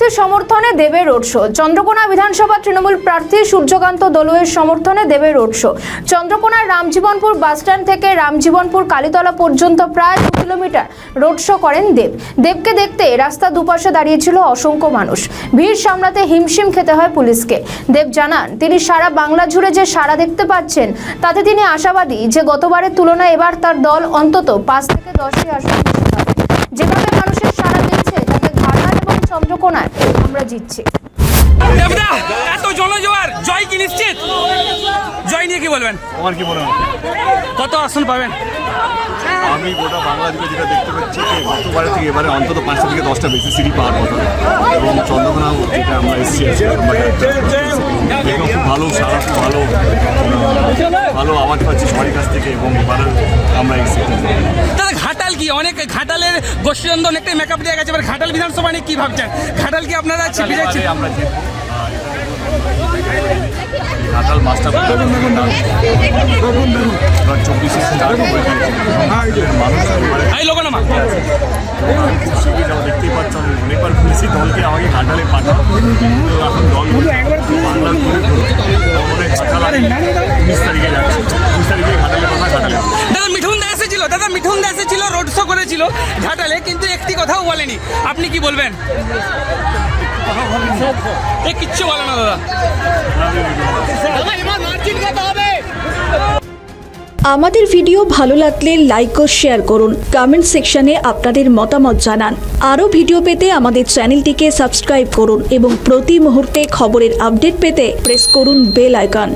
প্রার্থী সমর্থনে দেবের রোড শো। চন্দ্রকোনা বিধানসভা তৃণমূল প্রার্থী সূর্যকান্ত দলুয়ের সমর্থনে দেবের রোড শো। চন্দ্রকোনার রামজীবনপুর বাসস্ট্যান্ড থেকে রামজীবনপুর কালীতলা পর্যন্ত প্রায় 2 কিলোমিটার রোড শো করেন দেব। দেবকে দেখতে রাস্তা দুপাশে দাঁড়িয়েছিল অসংখ্য মানুষ। ভিড় সামলাতে হিমশিম খেতে হয় পুলিশকে। দেব জানান, তিনি সারা বাংলা জুড়ে যে সাড়া দেখতে পাচ্ছেন তাতে তিনি আশাবাদী যে গতবারের তুলনায় এবার তার দল অন্তত 5 থেকে 10টি আসন জিততে পারবে। যেভাবে মানুষের সাড়া দিচ্ছে তাতে ঘাটাল এবং চন্দ্রকোনায় আমরা জিতছি। দেবদা, এত জনজোয়ার, জয় কি নিশ্চিত? জয় নিয়ে কি বলবেন? আমার কি মনে হয় কত আসন পাবেন? আমি গোটা বাংলা জুড়ে যেটা দেখতে পাচ্ছি যে গতবারে থেকে এবারে অন্তত 5টা থেকে 10টা বেশি সিটি পাওয়ার কথা, এবং চন্দ্রকোনা যেটা আমরা এসেছি খুব ভালো, সারা খুব ভালো ভালো আওয়াজ পাচ্ছি সবার কাছ থেকে, এবং এবারে আমরা এসেছি। দাদা, ঘাটাল কি অনেক ঘাটালের গোষ্ঠীদ্বন্দ্ব অনেকটাই মেকআপ দিয়ে গেছে, এবার ঘাটাল বিধানসভা নিয়ে কি ভাবছেন? ঘাটাল কি আপনারা আমরা ঘাটাল মাস্টার 24 স্টার্ট করে মানুষ দেখতেই পাচ্ছ। আমি অনেকবার বলেছি দলকে আমাকে ঘাটালে পাঠাও, এখন দল বাংলার ঘাটাল 19 তারিখে যাচ্ছে। 19 তারিখে ঘাটালে কথা ঘাটালে। দাদা, মিঠুন দা এসেছিল রোড শো করেছিল ঘাটালে, কিন্তু একটি কথাও বলেনি। আপনি কি বলবেন? কিচ্ছু বলে না দাদা। আমাদের ভিডিও ভালো লাগলে লাইক ও শেয়ার করুন, কমেন্ট সেকশনে আপনাদের মতামত জানান। আরও ভিডিও পেতে আমাদের চ্যানেলটিকে সাবস্ক্রাইব করুন এবং প্রতি মুহূর্তে খবরের আপডেট পেতে প্রেস করুন বেল আইকন।